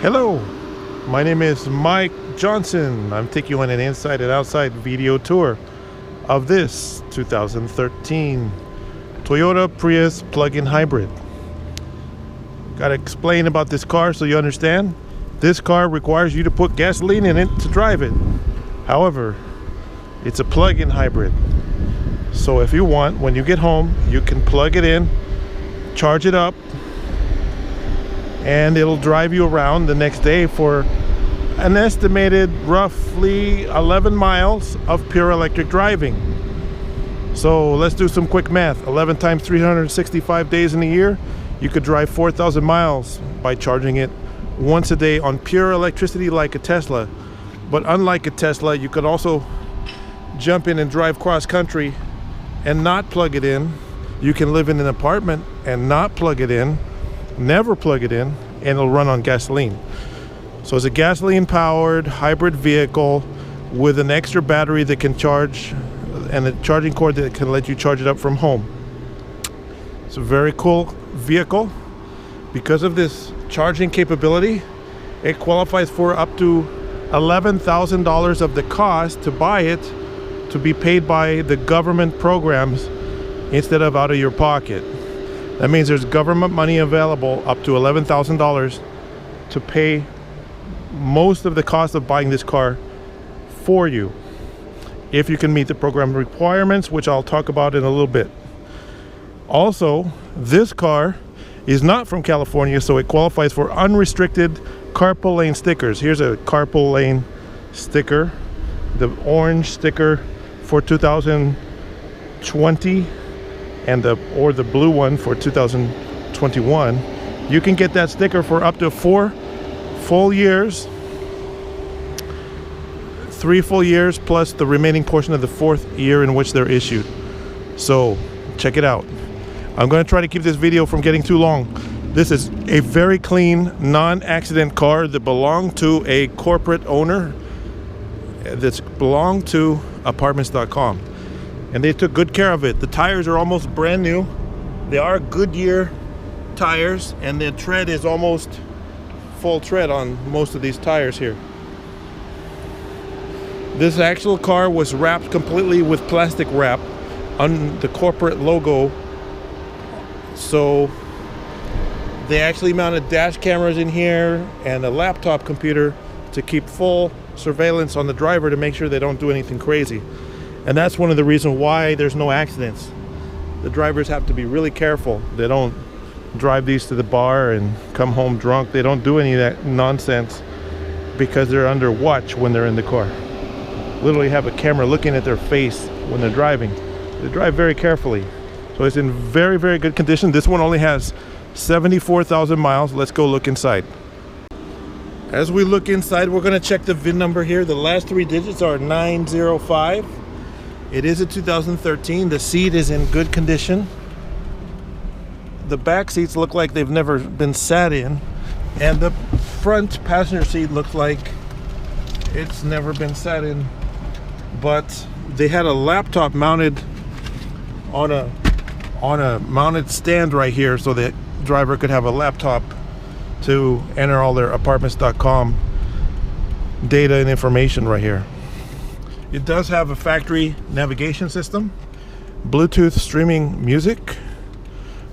Hello, my name is Mike Johnson. I'm taking you on an inside and outside video tour of this 2013 Toyota Prius plug-in hybrid. Gotta explain about this car so you understand. This car requires you to put gasoline in it to drive it. However, it's a plug-in hybrid. So if you want, when you get home, you can plug it in, charge it up, and it'll drive you around the next day for an estimated roughly 11 miles of pure electric driving. So let's do some quick math. 11 times 365 days in a year, you could drive 4,000 miles by charging it once a day on pure electricity like a Tesla. But unlike a Tesla, you could also jump in and drive cross country and not plug it in. You can live in an apartment and not plug it in, never plug it in, and it'll run on gasoline. So it's a gasoline powered hybrid vehicle with an extra battery that can charge and a charging cord that can let you charge it up from home. It's a very cool vehicle. Because of this charging capability, it qualifies for up to $11,000 of the cost to buy it to be paid by the government programs instead of out of your pocket. That means there's government money available up to $11,000 to pay most of the cost of buying this car for you, if you can meet the program requirements, which I'll talk about in a little bit. Also, this car is not from California, so it qualifies for unrestricted carpool lane stickers. Here's a carpool lane sticker, the orange sticker for 2020 and the blue one for 2021. You can get that sticker for up to 4 full years, 3 full years plus the remaining portion of the 4th year in which they're issued. So check it out. I'm going to try to keep this video from getting too long. This is a very clean, non-accident car that belonged to a corporate owner that's belonged to apartments.com. And they took good care of it. The tires are almost brand new. They are Goodyear tires, and the tread is almost full tread on most of these tires here. This actual car was wrapped completely with plastic wrap on the corporate logo. So they actually mounted dash cameras in here and a laptop computer to keep full surveillance on the driver to make sure they don't do anything crazy. And that's one of the reasons why there's no accidents. The drivers have to be really careful. They don't drive these to the bar and come home drunk. They don't do any of that nonsense because they're under watch when they're in the car. Literally have a camera looking at their face when they're driving. They drive very carefully. So it's in very, very good condition. This one only has 74,000 miles. Let's go look inside. As we look inside, we're going to check the VIN number here. The last 3 digits are 905. It is a 2013. The seat is in good condition. The back seats look like they've never been sat in, and the front passenger seat looks like it's never been sat in, but they had a laptop mounted on a mounted stand right here so the driver could have a laptop to enter all their apartments.com data and information right here. It does have a factory navigation system, Bluetooth streaming music,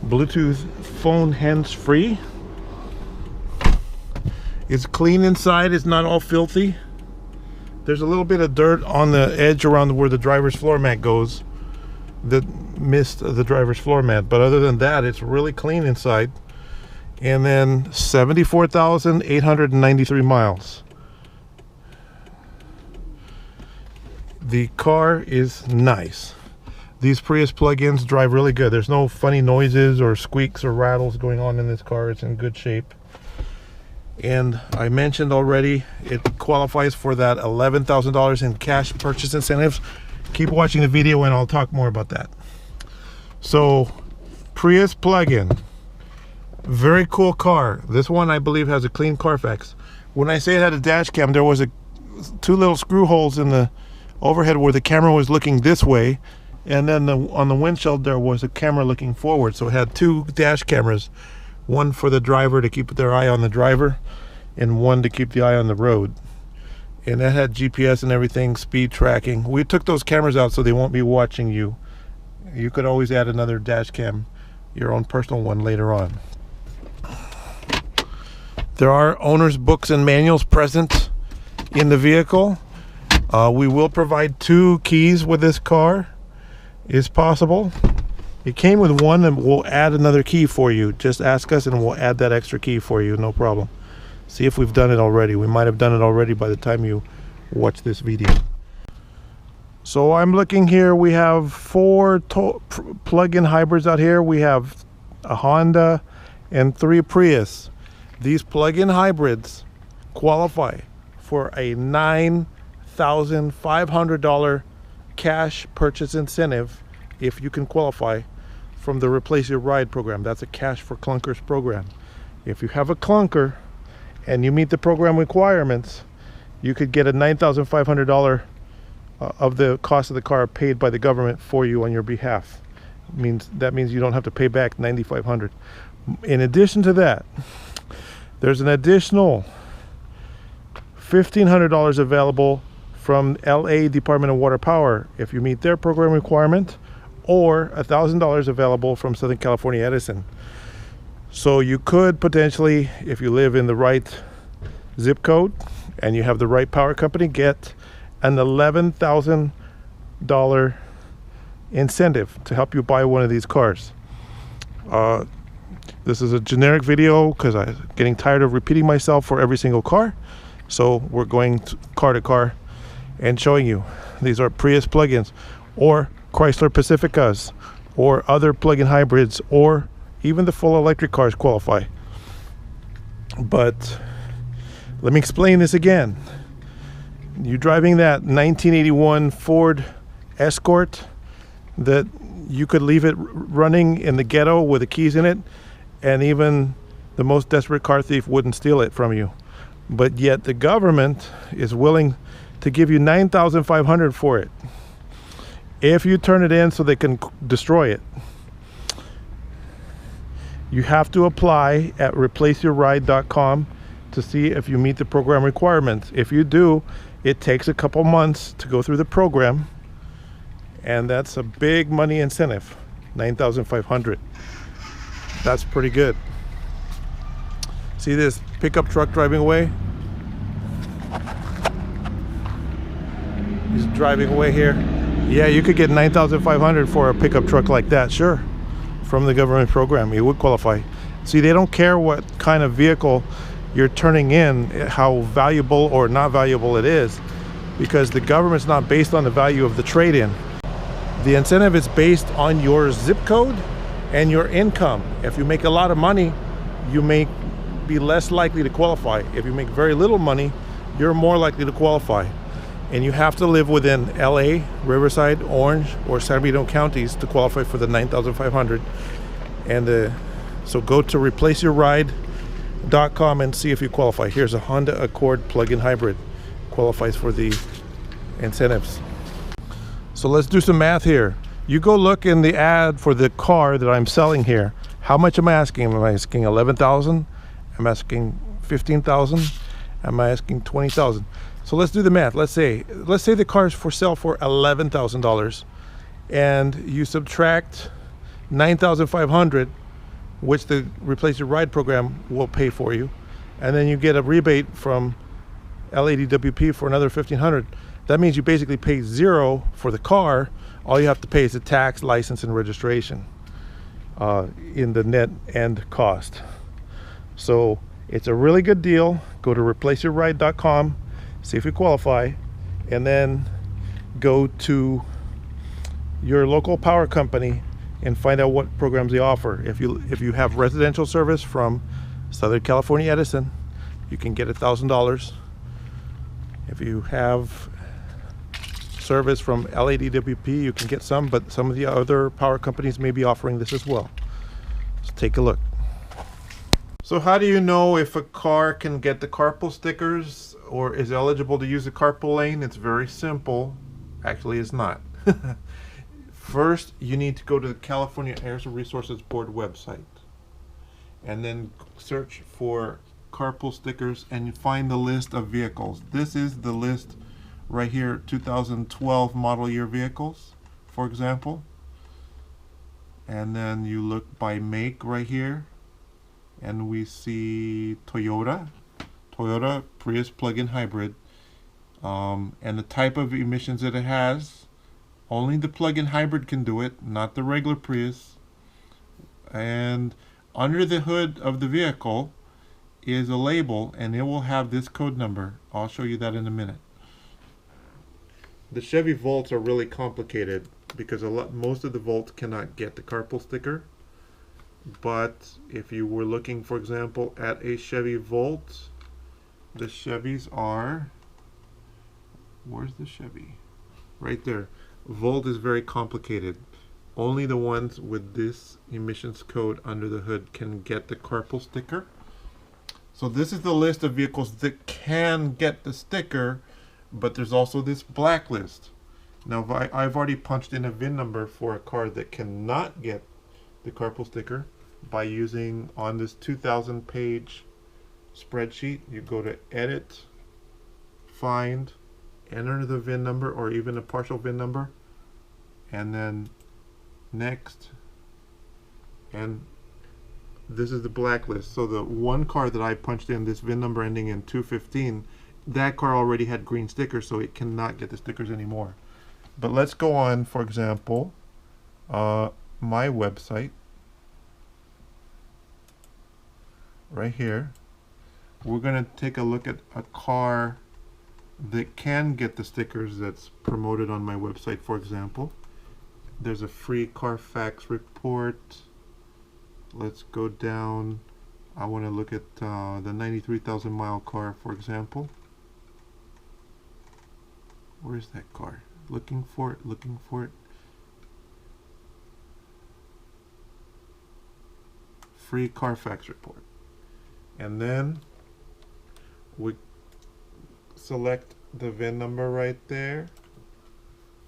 Bluetooth phone hands-free. It's clean inside. It's not all filthy. There's a little bit of dirt on the edge around where the driver's floor mat goes that missed the driver's floor mat, but other than that, it's really clean inside. And then 74,893 miles. The car is nice. These Prius plug-ins drive really good. There's no funny noises or squeaks or rattles going on in this car. It's in good shape. And I mentioned already, it qualifies for that $11,000 in cash purchase incentives. Keep watching the video and I'll talk more about that. So, Prius plug-in. Very cool car. This one I believe has a clean Carfax. When I say it had a dash cam, there was 2 little screw holes in the overhead where the camera was looking this way, and then on the windshield there was a camera looking forward. So it had 2 dash cameras, one for the driver to keep their eye on the driver, and one to keep the eye on the road. And that had GPS and everything, speed tracking. We took those cameras out so they won't be watching you. You could always add another dash cam, your own personal one, later on. There are owner's books and manuals present in the vehicle. We will provide 2 keys with this car, is possible. It came with one, and we'll add another key for you. Just ask us and we'll add that extra key for you, no problem. See if we've done it already. We might have done it already by the time you watch this video. So I'm looking here, we have 4 plug-in hybrids out here. We have a Honda and 3 Prius. These plug-in hybrids qualify for a $9,500 cash purchase incentive if you can qualify from the Replace Your Ride program. That's a Cash for Clunkers program. If you have a clunker and you meet the program requirements, you could get a $9,500 of the cost of the car paid by the government for you on your behalf. That means you don't have to pay back $9,500. In addition to that, there's an additional $1,500 available from LA Department of Water Power if you meet their program requirement, or $1,000 available from Southern California Edison. So you could potentially, if you live in the right zip code and you have the right power company, get an $11,000 incentive to help you buy one of these cars. This is a generic video because I'm getting tired of repeating myself for every single car. So we're going car to car and showing you. These are Prius plugins, or Chrysler Pacificas, or other plug-in hybrids, or even the full electric cars qualify. But let me explain this again. You're driving that 1981 Ford Escort that you could leave it running in the ghetto with the keys in it, and even the most desperate car thief wouldn't steal it from you. But yet the government is willing to give you $9,500 for it if you turn it in so they can destroy it. You have to apply at replaceyourride.com to see if you meet the program requirements. If you do, it takes a couple months to go through the program, and that's a big money incentive, $9,500. That's pretty good. See this pickup truck driving away? He's driving away here. Yeah, you could get $9,500 for a pickup truck like that, sure. From the government program, you would qualify. See, they don't care what kind of vehicle you're turning in, how valuable or not valuable it is, because the government's not based on the value of the trade-in. The incentive is based on your zip code and your income. If you make a lot of money, you may be less likely to qualify. If you make very little money, you're more likely to qualify. And you have to live within LA, Riverside, Orange, or San Bernardino counties to qualify for the $9,500. And so go to replaceyourride.com and see if you qualify. Here's a Honda Accord plug-in hybrid. Qualifies for the incentives. So let's do some math here. You go look in the ad for the car that I'm selling here. How much am I asking? Am I asking $11,000? Am I asking $15,000? Am I asking $20,000? So let's do the math. Let's say the car is for sale for $11,000, and you subtract $9,500, which the Replace Your Ride program will pay for you, and then you get a rebate from LADWP for another $1,500. That means you basically pay zero for the car. All you have to pay is the tax, license, and registration in the net end cost. So it's a really good deal. Go to replaceyourride.com, see if you qualify, and then go to your local power company and find out what programs they offer. If you have residential service from Southern California Edison, you can get $1,000. If you have service from LADWP, you can get some, but some of the other power companies may be offering this as well. So take a look. So how do you know if a car can get the carpool stickers or is eligible to use the carpool lane? It's very simple. Actually, it's not. First, you need to go to the California Air Resources Board website and then search for carpool stickers and you find the list of vehicles. This is the list right here, 2012 model year vehicles, for example. And then you look by make right here, and we see Toyota Prius plug-in hybrid, and the type of emissions that it has. Only the plug-in hybrid can do it, not the regular Prius. And under the hood of the vehicle is a label, and it will have this code number. I'll show you that in a minute. The Chevy Volts are really complicated because most of the Volts cannot get the carpool sticker. But if you were looking, for example, at a Chevy Volt, the Chevys are, where's the Chevy? Right there. Volt is very complicated. Only the ones with this emissions code under the hood can get the carpool sticker. So this is the list of vehicles that can get the sticker, but there's also this blacklist. Now I've already punched in a VIN number for a car that cannot get the carpool sticker by using, on this 2,000 page spreadsheet, you go to edit, find, enter the VIN number or even a partial VIN number, and then next, and this is the blacklist. So the one car that I punched in this VIN number ending in 215, that car already had green stickers, so it cannot get the stickers anymore. But let's go on, for example, my website right here. We're going to take a look at a car that can get the stickers that's promoted on my website, for example. There's a free Carfax report. Let's go down. I want to look at the 93,000 mile car, for example. Where's that car? Looking for it, looking for it. Free Carfax report. And then we select the VIN number right there.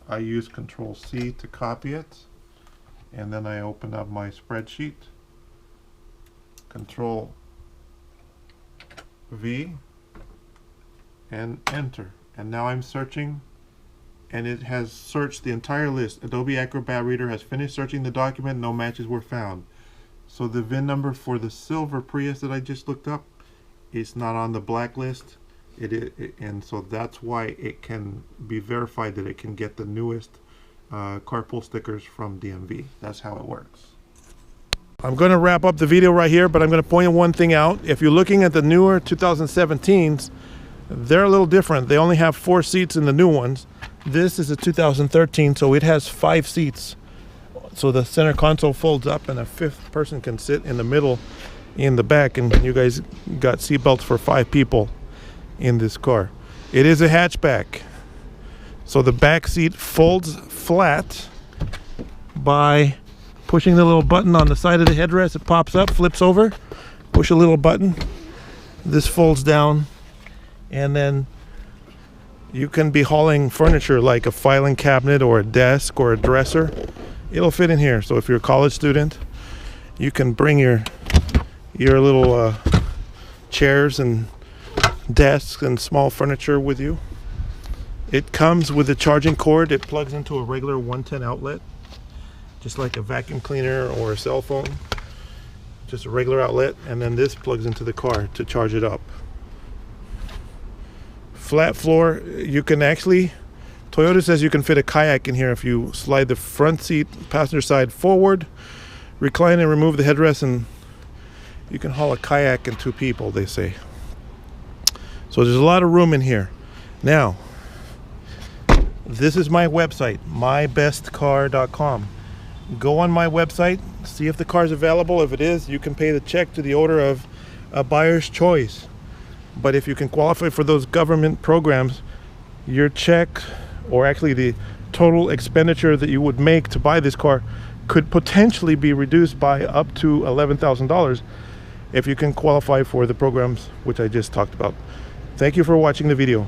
I use Control-C to copy it, and then I open up my spreadsheet, Control-V, and enter. And now I'm searching, and it has searched the entire list. Adobe Acrobat Reader has finished searching the document. No matches were found. So the VIN number for the silver Prius that I just looked up is not on the blacklist. And so that's why it can be verified that it can get the newest carpool stickers from DMV. That's how it works. I'm going to wrap up the video right here, but I'm going to point one thing out. If you're looking at the newer 2017s, they're a little different. They only have 4 seats in the new ones. This is a 2013, so it has 5 seats. So the center console folds up and a 5th person can sit in the middle in the back, and you guys got seat belts for 5 people in this car. It is a hatchback, so the back seat folds flat by pushing the little button on the side of the headrest. It pops up, flips over, push a little button, this folds down, and then you can be hauling furniture like a filing cabinet or a desk or a dresser. It'll fit in here. So if you're a college student, you can bring your little chairs and desks and small furniture with you. It comes with a charging cord. It plugs into a regular 110 outlet, just like a vacuum cleaner or a cell phone. Just a regular outlet, and then this plugs into the car to charge it up. Flat floor. You can actually, Toyota says you can fit a kayak in here if you slide the front seat passenger side forward, recline and remove the headrest, and you can haul a kayak and 2 people, they say. So there's a lot of room in here. Now, this is my website, mybestcar.com. Go on my website, see if the car is available. If it is, you can pay the check to the order of a buyer's choice. But if you can qualify for those government programs, your check, or actually the total expenditure that you would make to buy this car, could potentially be reduced by up to $11,000 if you can qualify for the programs which I just talked about. Thank you for watching the video.